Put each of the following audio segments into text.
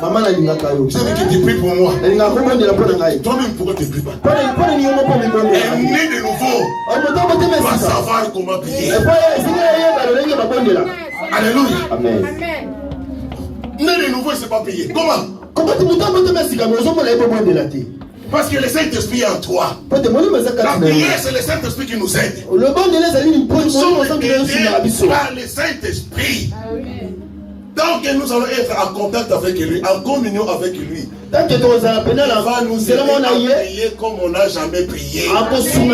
Je veux que tu pries pour moi. Toi-même, pourquoi tu ne pries pas? Un né de nouveau doit savoir comment prier. Alléluia. Amen. Né de nouveau, il ne sait pas prier. Comment? Parce que le Saint-Esprit est en toi. La prière, c'est le Saint-Esprit qui nous aide. Nous sommes aidés par le Saint-Esprit. Donc nous allons être en contact avec lui, en communion avec lui. Il va nous aider à prier comme on n'a jamais prié. Il ne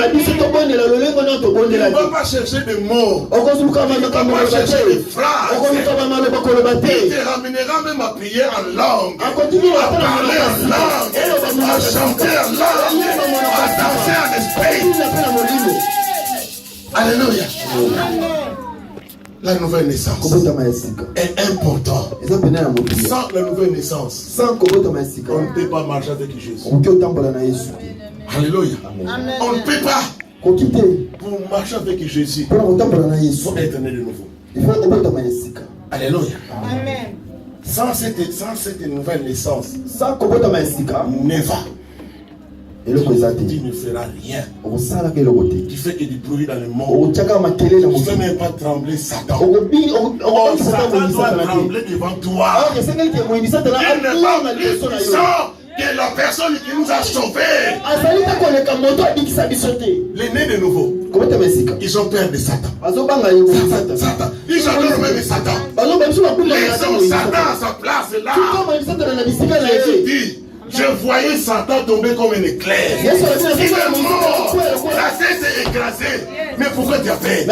va pas chercher des mots. Il ne va pas chercher des phrases. Il te ramènera même à prier en langue, à parler en langue, à chanter en langue, à danser en esprit. Alléluia. La nouvelle naissance est importante. Sans la nouvelle naissance, on ne peut pas marcher avec Jésus. Alléluia. On ne peut pas. Pour marcher avec Jésus, il faut être né de nouveau. Alléluia. Sans cette nouvelle naissance, never. Tu ne feras rien. Tu fais que du bruit dans le monde. Tu ne fais même pas trembler Satan. Satan doit trembler devant toi. Il n'est pas plus puissant que la personne qui nous a sauvés. Les nés de nouveau, ils ont peur de Satan. Satan. Ils adorent même Satan. Laissons Satan à sa place là. Jésus dit, je voyais Satan tomber comme un éclair. Il est mort. La tête est écrasée. Mais pourquoi tu as peur?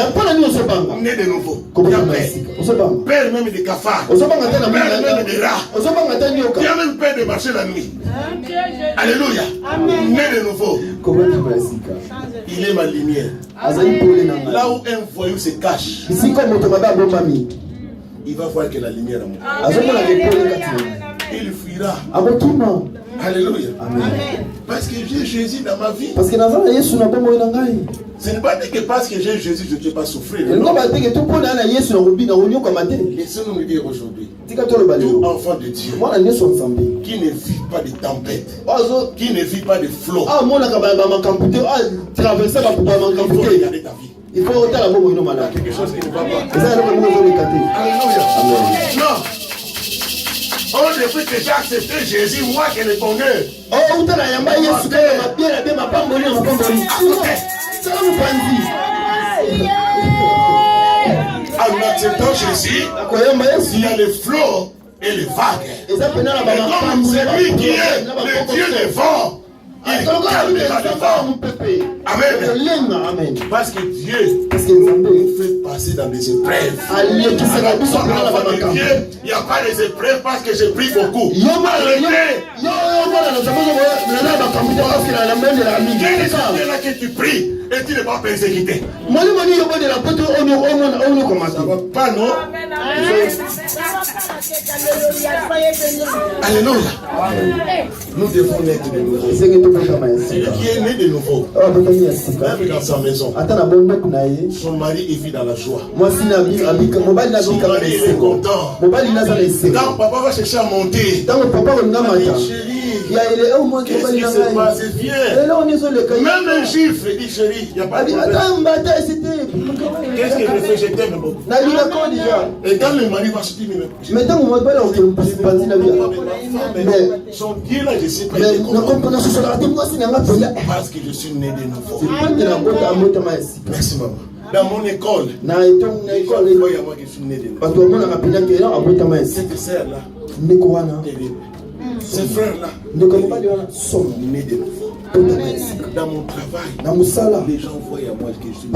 Né de nouveau. Tu as peur. Peur même des cafards. Peur même des rats. Tu as même peur de marcher la nuit. Alléluia. Né de nouveau. Il est ma lumière. Là où un voyou se cache, il va voir que la lumière est morte. Il fuira. Alléluia. Amen. Parce que j'ai Jésus dans ma vie. Ce n'est pas que parce que j'ai Jésus, je ne vais pas souffrir. Laissez-nous nous dire aujourd'hui, tout enfant de Dieu qui ne vit pas de tempête, qui ne vit pas de flot, il faut regarder ta vie. Il faut regarder quelque chose qui ne va pas. Alléluia. Non. Oh, depuis que j'ai accepté Jésus, moi qui le connais. En acceptant Jésus, il y a les flots et les vagues. Et comme c'est lui qui est le Dieu des vents, il calmera les vents. Amen. Parce que Dieu nous fait passer dans des épreuves. Dieu, il n'y a pas des épreuves parce que j'ai pris beaucoup. Quel est là que tu pries et tu n'es pas persécuté? Ça va pas, non? Alléluia. Nous devons naître de nouveau. Qui est né de nouveau, même dans sa maison, son mari est dans la joie. Son mari est content. Quand papa va chercher à monter, qu'est-ce qui se passe? Viens. Même un juif dit chérie, il n'y a pas de problème. Qu'est-ce que je fais? Je t'aime beaucoup. Et quand le mari va se dire, mais son Dieu là, je sais pas. Parce que je suis né de nouveau. Merci maman. Dans mon école, il y a moi qui suis né de nouveau. Cette sœur là, ces frères là, sont nés de nouveau. Dans mon travail, les gens voient à moi que je suis.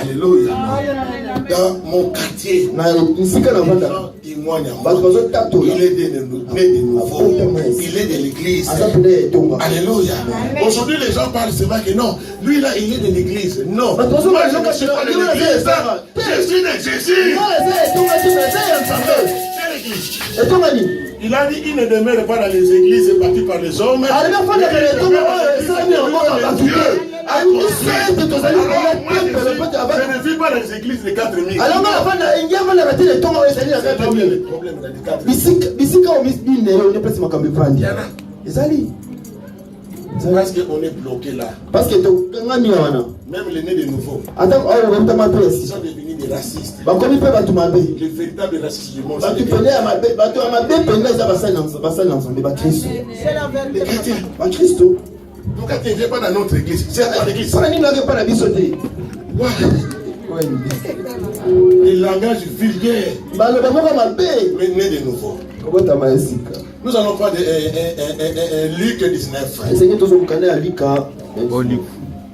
Alléluia. Dans mon quartier, les gens témoignent à moi. Il est né de nouveau. Il est de l'église. Alléluia. Aujourd'hui, les gens parlent, c'est vrai que non. Lui là, il est de l'église. Non. Moi, je ne suis pas de l'église. Je suis de Jésus. Quelle église? Il a dit qu'il ne demeure pas dans les églises bâties par les hommes. Je ne vis pas dans les églises de 4000. Alors, parce qu'on est bloqué là. Parce que même les nés de nouveau, ils sont devenus des racistes. Les véritables racistes du monde. Les chrétiens. Pourquoi tu ne viens pas dans notre église? C'est à l'église. Les langages vulgaires. Mais nés de nouveau. Nous allons voir Luc 19.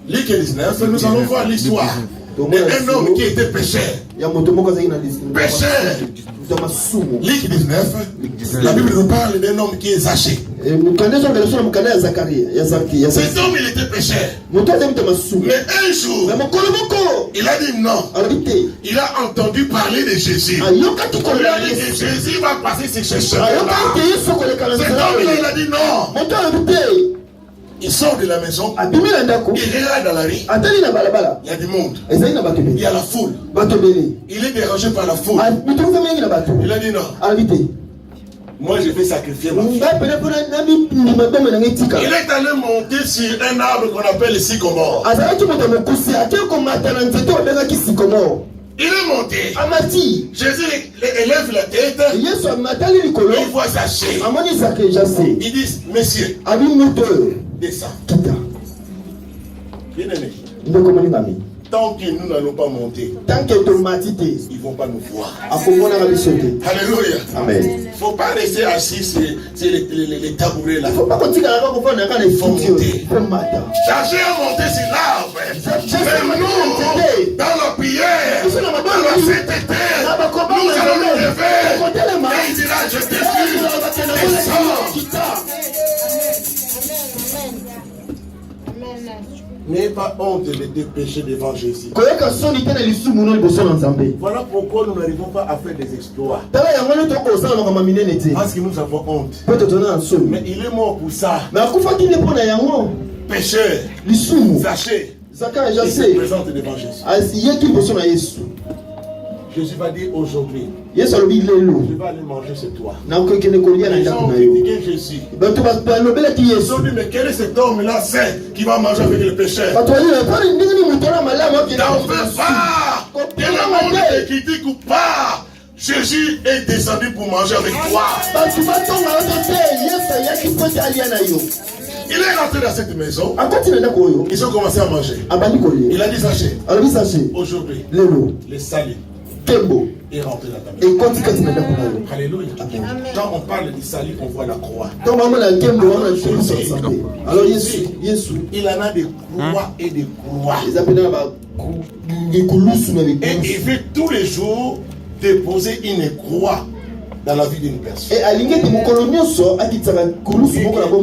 Luc 19, nous allons voir l'histoire d'un homme qui était pécheur. Pécheur. Luc 19, la Bible nous parle d'un homme qui est Zachée. Cet homme, il était pécheur. Mais un jour, il a dit non. Il a entendu parler de Jésus. Il a dit que Jésus va passer ces chercheurs. Cet homme, il a dit non. Il sort de la maison, il regarde dans la rue, il y a du monde, il y a la foule, il est dérangé par la foule. Il a dit non, moi je vais sacrifier ma fille. Il est allé monter sur un arbre qu'on appelle le sycomore. Il est monté. Jésus élève la tête. Il voit Zachée. Il dit, messieurs, descends. Bien aimé. Tant que nous n'allons pas monter, ils ne vont pas nous voir. Alléluia. Amen. Il ne faut pas rester assis sur les tabourets là. Il ne faut pas continuer à monter. Zachée a monté sur l'arbre. Mais nous, dans la prière, dans la sainteté, nous allons nous lever. Et il dira, je te prie, n'ayez pas honte de dépêcher devant Jésus. Voilà pourquoi nous n'arrivons pas à faire des exploits. Parce que nous avons honte. Mais il est mort pour ça. Pécheur, Zachée, il se présente devant Jésus. Jésus va dire aujourd'hui, je vais aller manger chez toi. Les gens ont critiqué Jésus. Ils ont dit, mais quel est cet homme-là saint qui va manger avec les pécheurs? T'en veux pas? Que le monde te critique ou pas, Jésus est descendu pour manger avec toi. Il est rentré dans cette maison. Ils ont commencé à manger. Il a dit Zachée, aujourd'hui, les salis est rentré dans ta maison. Alléluia. Quand on parle du salut, on voit la croix. Alors Jésus, il en a des croix et des croix. Et il veut tous les jours déposer une croix dans la vie d'une personne. Et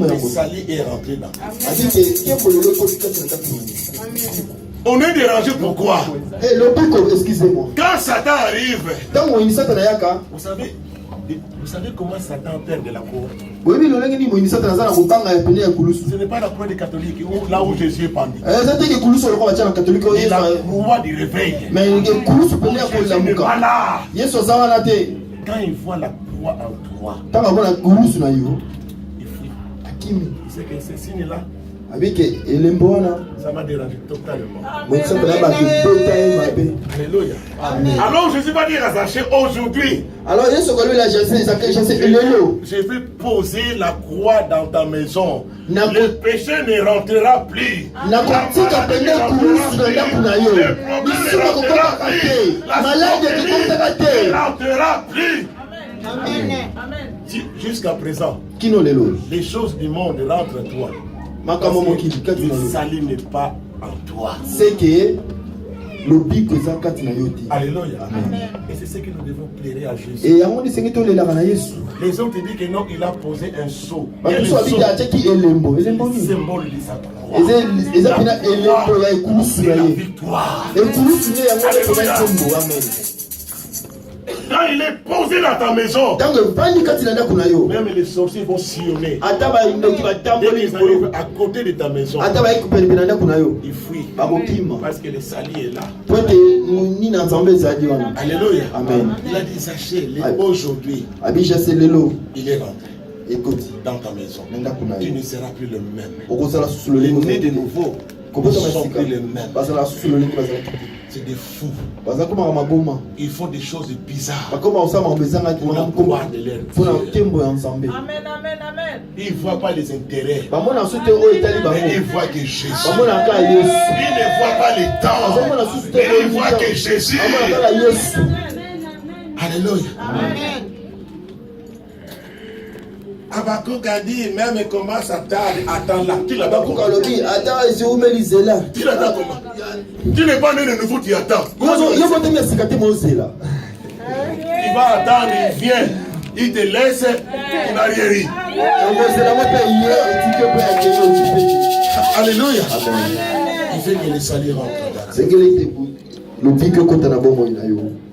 le salut est rentré dans. On est dérangé pourquoi? Excusez-moi. Quand Satan arrive, vous savez comment Satan perd de la croix? Ce n'est pas la croix des catholiques, là où Jésus est pendu. Et la croix du réveil. Voilà. Quand il voit la croix en toi, il sait que ce signe-là, ça m'a dérangé totalement. Alléluia. Alors Jésus va dire à Zachée aujourd'hui, je vais poser la croix dans ta maison. Le péché ne rentrera plus. Le problème ne rentrera plus. Jusqu'à présent, les choses du monde rentrent en toi. Le salut n'est pas en toi. C'est que alléluia. Et c'est ce que nous devons plaider à Jésus. Les hommes te disent que non, il a posé un sceau. Le symbole de sa croix. La victoire. Quand il est posé dans ta maison, même les sorciers vont sillonner. Dès qu'ils arrivent à côté de ta maison, ils fuient. Parce que le sali est là. Alléluia. Amen. Il a dit sachez, aujourd'hui, il est rentré. Écoute, dans ta maison, tu ne seras plus le même. Les nés de nouveau ne sont plus les mêmes. C'est des fous. Ils font des choses bizarres pour la gloire de leur Dieu. Amen, amen, amen. Ils ne voient pas les intérêts. Mais ils voient que Jésus. Ils ne voient pas les temps. Mais ils voient que Jésus. Alléluia. Amen. Habakkuk a dit, même comment ça tarde, attends-la. Tu l'attends comment? Tu l'attends comment? Tu n'es pas né de nouveau, tu attends. Il va attendre, il vient, il te laisse, il n'a rien dit. Alléluia. Il fait que les salis rentrent.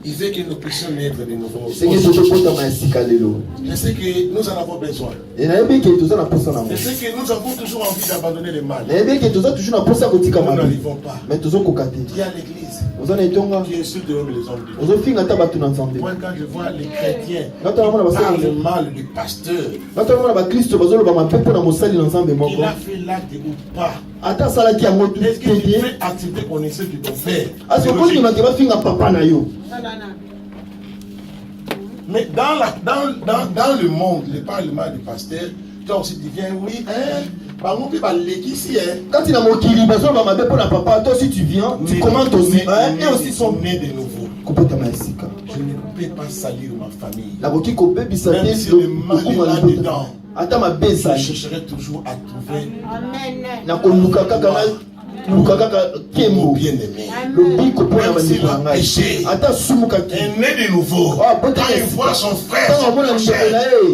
Il veut que nous puissions naître de nouveau. Je sais que nous en avons besoin. Je sais que nous avons toujours envie d'abandonner le mal. Nous n'arrivons pas. Il y a l'église qui insulte les hommes de Dieu. Moi, quand je vois les chrétiens qui parlent mal du pasteur, qu'il a fait l'acte ou pas, est-ce que tu peux accepter qu'on insulte ton père? Mais dans le monde, le parlement du pasteur, toi aussi tu viens, oui, quand tu viens, tu commentes aussi. Et aussi sont nés de nouveau. Je ne peux pas salir ma famille. Même si le mal est là-dedans, je chercherai toujours à trouver mon bien-aimé. Même s'il a péché, un né de nouveau, quand il voit son frère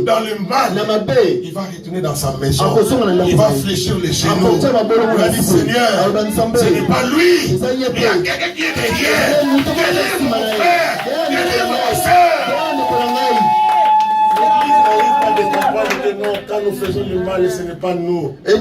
dans le mal, il va retourner dans sa maison. Il va fléchir les genoux. Il va dire, Seigneur, ce n'est pas lui. Il y a quelqu'un qui est derrière. Quel est mon frère? Quel est mon soeur? Quand nous faisons le mal, ce n'est pas nous. Il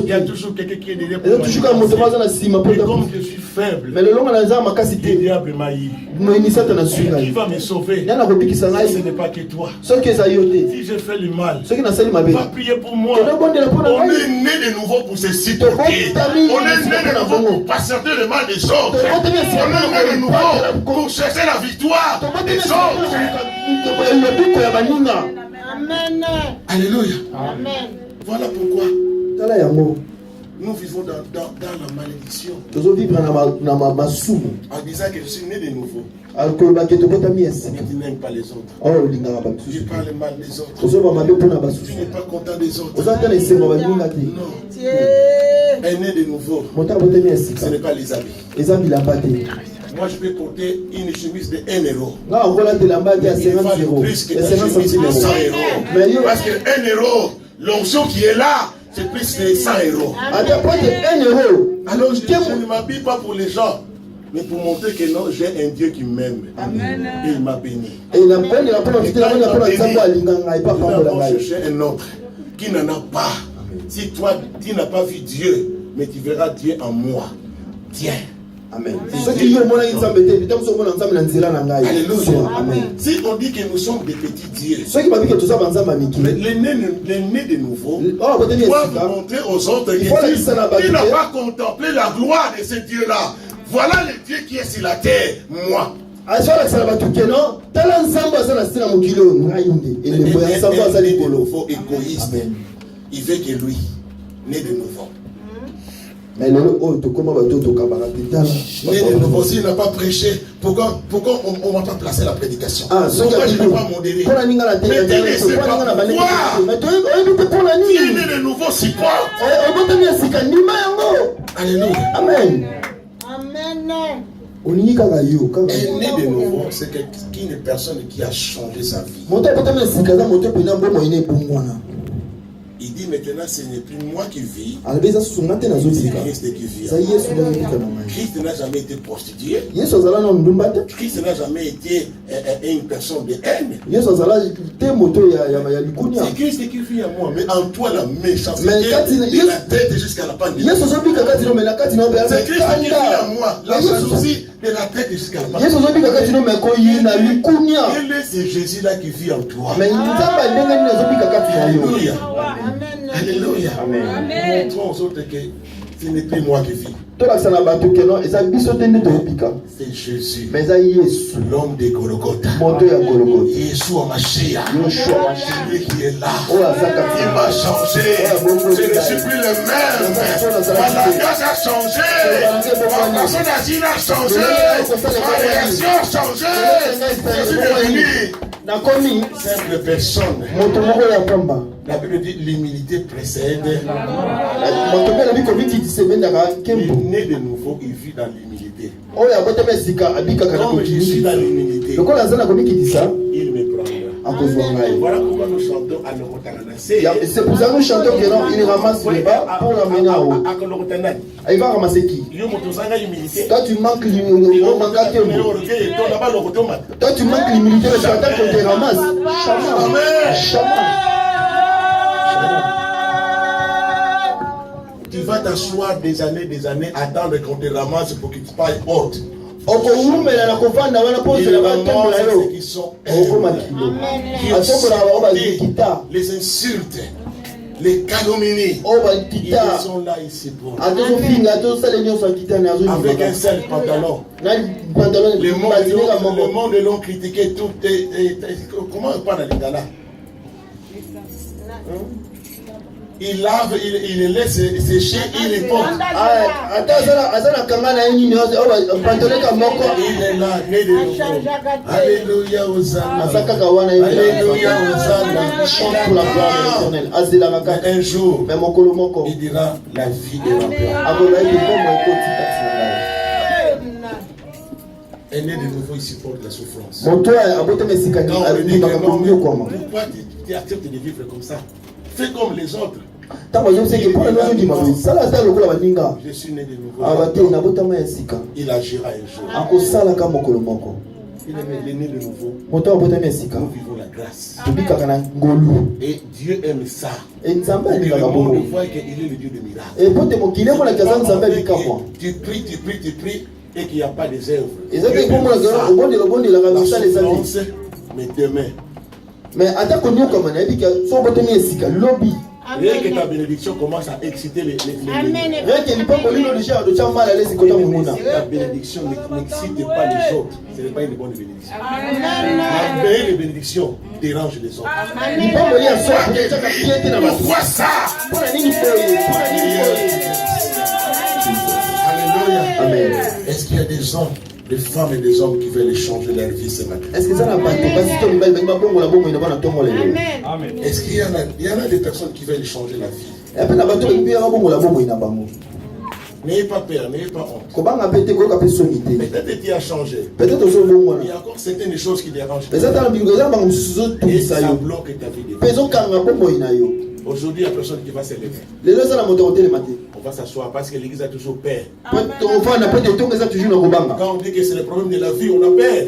y a toujours quelqu'un qui est derrière pour moi. Et comme je suis faible, le diable m'a eu. Qui va me sauver? Ce n'est pas que toi. Si je fais le mal, va prier pour moi. On est né de nouveau pour se supporter. On est né de nouveau pour patienter le mal des autres. On est né de nouveau pour chercher la victoire des autres. Amen. Alléluia. Amen. Voilà pourquoi nous vivons dans la malédiction. En disant que je suis né de nouveau. Mais tu n'aimes pas les autres. Tu parles mal des autres. Tu n'es pas content des autres. Non. Un né de nouveau, ce n'est pas les habits. Moi, je peux porter une chemise de 1 euro. Il va plus que ta chemise de 100 euros. Parce que 1 euro, l'onction qui est là, c'est plus que 100 euros. Alors, je ne m'habille pas pour les gens, mais pour montrer que non, j'ai un Dieu qui m'aime. Et il m'a béni. Nous avons cherché un autre qui n'en a pas. Si toi, tu n'as pas vu Dieu, mais tu verras Dieu en moi. Tiens. Amen. Alléluia. Si on dit que nous sommes des petits dieux, les nés de nouveau doivent montrer aux autres que tu n'as pas contemplé la gloire de ce Dieu-là. Voilà le Dieu qui est sur la terre, moi. Il veut que lui, né de nouveau. Mais de nouveau, s'il n'a pas prêché, pourquoi on ne va pas placer la prédication? Pourquoi je ne vais pas modérer? Mais tu ne sais pas pourquoi. Qui est né de nouveau supporte. Alléluia. Amen. Amen. Un né de nouveau, c'est une personne qui a changé sa vie. Il dit maintenant, ce n'est plus moi qui vis, c'est Christ qui vit. Christ n'a jamais été prostitué. Christ n'a jamais été une personne de haine. C'est Christ qui vit en moi. Mais en toi, la méchanceté de la tête jusqu'à la pandémie. C'est Christ qui vit en moi. La jalousie de la tête jusqu'à la pandémie. Quel est ce Jésus-là qui vit en toi? Alléluia. Alléluia. Amen. Montrons aux autres que ce n'est plus moi qui vis. C'est Jésus, l'homme de Golgotha. Yeshua Mashiach, celui qui est là. Il m'a changé. Je ne suis plus le même. Ma langage a changé. Ma façon d'agir a changé. Ma réaction a changé. Je suis devenu simple personne. La Bible dit l'humilité précède. Il est né de nouveau, il vit dans l'humilité. Comme je suis dans l'humilité, il me prendra. Voilà pourquoi nous chantons à Norotanana. C'est pour ça que nous chantons que non, il ramasse les bas pour l'amener en haut. Il va ramasser qui? Toi tu manques l'humilité. Toi tu manques l'humilité, mais tu attends qu'on te ramasse. Chama. Tu vas t'asseoir des années, attendre qu'on te ramasse pour que tu parles haute. Qui sont les insultes, les calomnies, ils sont là ici pour avec un seul pantalon. Le monde l'ont critiqué tout. Comment on parle à l'Ingala? Il lave, il laisse sécher, il les porte. Il est là, né de nouveau. Alléluia, Hosanna. Alléluia, Hosanna. Un jour, il dira la vie est est né de nouveau, il supporte la souffrance. Pourquoi tu acceptes de vivre comme ça? Fais comme les autres. Je suis né de nouveau. Il agira un jour. Il est né de nouveau. Nous vivons la grâce. Et Dieu aime ça. Et le monde voit qu'il est le Dieu de miracles. Tu pries et qu'il n'y a pas des œuvres. La souffrance, mais demain. Mais attends qu'on y comme on a dit que son bâtonnier est si lobby. Rien que ta bénédiction commence à exciter les. Rien que pas qu'on lui déjà de chambre à l'aise côté mon monde. Ta bénédiction n'excite pas les autres. Ce n'est pas une bonne bénédiction. La belle bénédiction dérange les autres. Il peut me dire ça. Pourquoi ça? Alléluia. Amen. Est-ce qu'il y a des hommes, des femmes et des hommes qui veulent changer leur vie ce matin? Est-ce que ça n'a pas été? Amen. Est-ce qu'il y en a des personnes qui veulent changer la vie? N'ayez pas peur, n'ayez pas honte. Peut-être tu as changé. Il y a encore certaines choses qui dérangent. Et ça bloque ta vie. Aujourd'hui, il n'y a personne qui va se lever. On va s'asseoir parce que l'église a toujours peur. Quand on dit que c'est le problème de la vie, on a peur.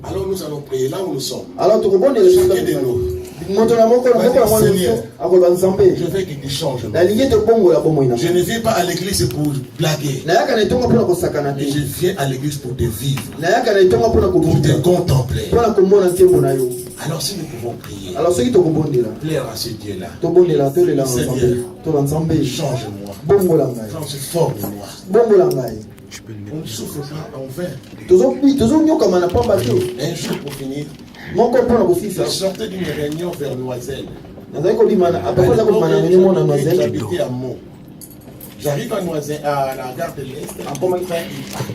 Alors nous allons prier là où nous sommes. Chacun de nous. Je veux qu'il te change. Je ne viens pas à l'église pour blaguer. Mais je viens à l'église pour te vivre. Pour te contempler. Alors si nous pouvons prier, plaire à ce Dieu-là. Seigneur, change-moi. Transforme-moi. On ne souffre pas en vain. Un jour pour finir, je sortais d'une réunion vers Noiselle. J'habitais à Meaux. J'arrive à Noiselle, à la gare de l'Est.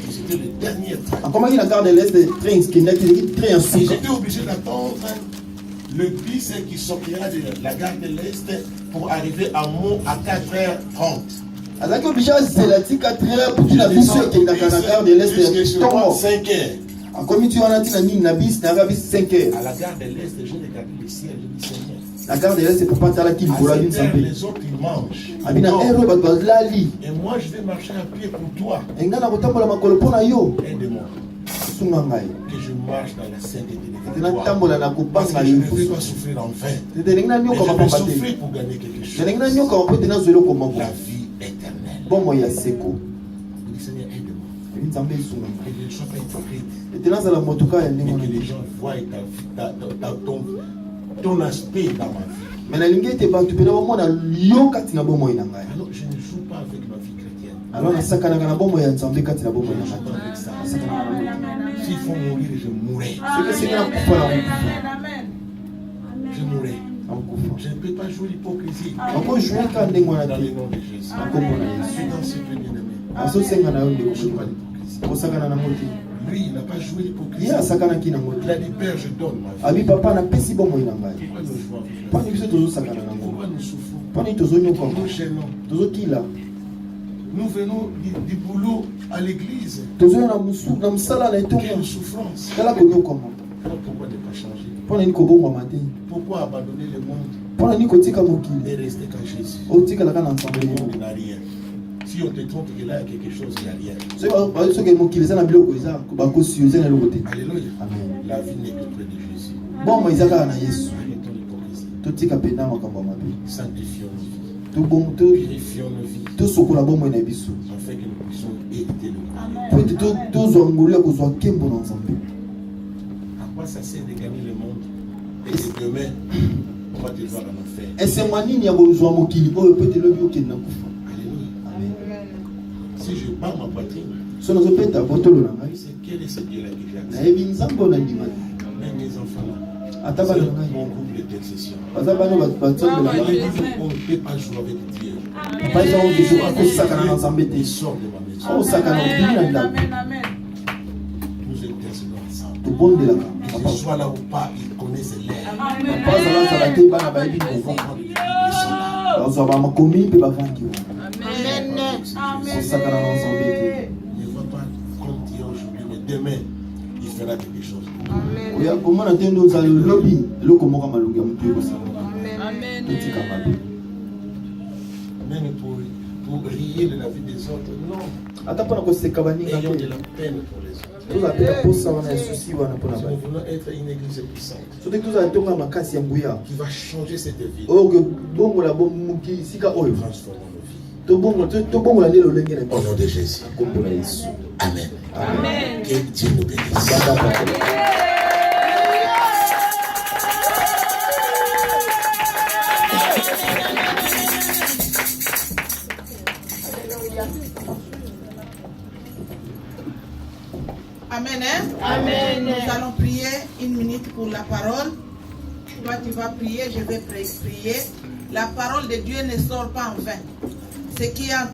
C'était le dernier train. Et j'étais obligé d'attendre le bus qui sortira de la gare de l'Est pour arriver à Meaux à 4h30. C'est la 4h pour la vie qui est dans la gare de l'Est. 5h. Comme tu en as dit, na bis 5 heures. À la gare de l'Est, je regardais le ciel, je dis Seigneur. La gare de l'Est, c'est pour pas t'aller qui pour la lune sans paix. Les autres, ils mangent. Et moi, je vais marcher à pied pour toi. Aide-moi. Que je marche dans la sainteté de toi. Parce que je ne vais pas souffrir en vain. Mais je vais souffrir pour gagner quelque chose. La vie éternelle. Je dis Seigneur, aide-moi. Et je ne sois pas hypocrite. Et que les gens voient ton aspect dans ma vie. Alors, je ne joue pas avec ma vie chrétienne. S'il faut mourir, je mourrai. Je mourrai. Je ne peux pas jouer l'hypocrisie. Dans le nom de Jésus. Je suis dans ce bien aimé. Je ne joue pas l'hypocrisie. Lui, il n'a pas joué l'hypocrisie. Il a dit, Père, je donne ma vie. Pourquoi nous jouons avec la vie? Pourquoi nous souffrons? Nous gênons. Nous venons du boulot à l'église. Quelle souffrance. Alors pourquoi ne pas changer? Pourquoi abandonner le monde et rester qu'à Jésus? Le monde n'a rien. Si on te trompe que là, il y a quelque chose, il n'y a rien. Alléluia. Amen. La vie n'est que près de Jésus. Arrêtons l'hypocrisie. Sanctifions nos vies. Purifions nos vies. Afin que nous puissions éviter le mal. À quoi ça sert de gagner le monde? Et demain, on va te voir en enfer. Si je bats ma poitrine, c'est quel est ce Dieu-là que j'ai accepté? Même mes enfants là, c'est mon groupe d'intercession. On ne peut pas jouer avec Dieu. Il sort de ma maison. Nous intercédons ensemble. Qu'ils soient là ou pas, ils connaissent l'air. Ne vois pas comme Dieu aujourd'hui, mais demain, il fera quelque chose. Même pour rire de la vie des autres, non. Ayons de la peine pour les autres. Si nous voulons être une église puissante qui va changer cette vie, transformons nos vies. Au nom de Jésus. Amen. Amen. Que Dieu nous bénisse. Amen. Amen. Nous allons prier 1 minute pour la parole. Toi, tu vas prier, je vais prier. La parole de Dieu ne sort pas en vain. Ce qui est